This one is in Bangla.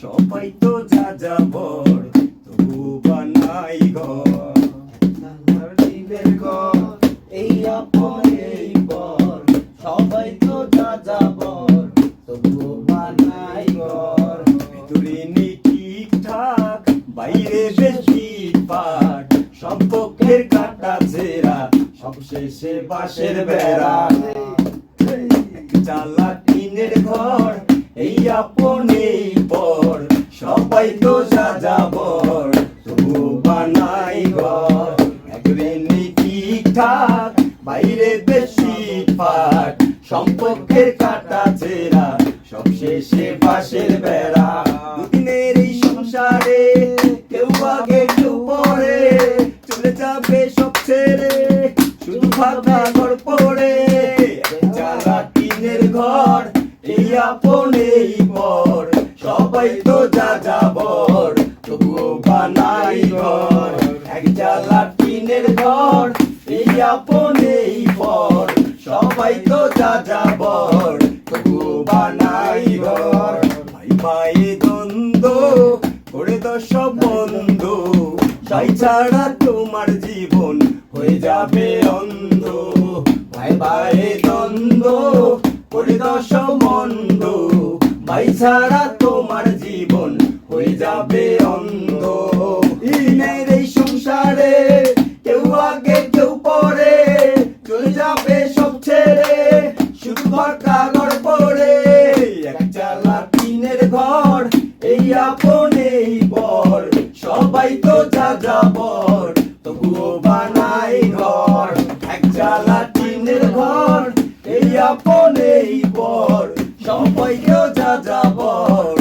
সবাই তো যা যাবর তবু বানাই ঘর। গরিবের ঘর এই আপন এই পর, সবাই তো যা যাবর তবু বানাই ঘর। ভিতরে নেই ঠিকঠাক, বাইরে বেশি পাট, সম্পর্কের কাটা ছেঁড়া, সবশেষে বাঁশের বেড়া। চালা টিনের ঘর এই আপন এই পর, সবাই তো যা যাবর তবু বানাই ঘর। ভিতরে নেই ঠিকঠাক, বাইরে বেশি পাট, সম্পর্কের কাটা ছেঁড়া, সবশেষে বাঁশের বেড়া। দুদিনের এই সংসারে কেউ আগে কেউ পরে, চলে যাবে সব ছেড়ে শুধু ফাঁকা ঘর পড়ে। চালা টিনের ঘর এই আপন এই পর, সবাই তো যা যাবর তবুও বানাই ঘর। এক চালা টিনের ঘর এই আপন এই পর, সবাই তো যা যাবর তবুও বানাই ঘর। ভাই ভাইয়ে দ্বন্দ্ব করে দশ বন্ধু, ভাই ছাড়া তোমার জীবন হয়ে যাবে অন্ধ। ভাই ভাইয়ে দ্বন্দ্ব করে দশ মন্দ, ভাই ছাড়া তোমার জীবন হয়ে যাবে অন্ধ। দিনের এই সংসারে কেউ আগে কেউ পরে, চলে যাবে সব ছেড়ে শুধু ফাঁকা ঘর পড়ে। এক চালা টিনের ঘর এই আপন এই পর, সবাই তো যা যাবর তবুও বানাই ঘর। এক চালা টিনের ঘর এই আপন এই পর, সবাই তো যা যাবর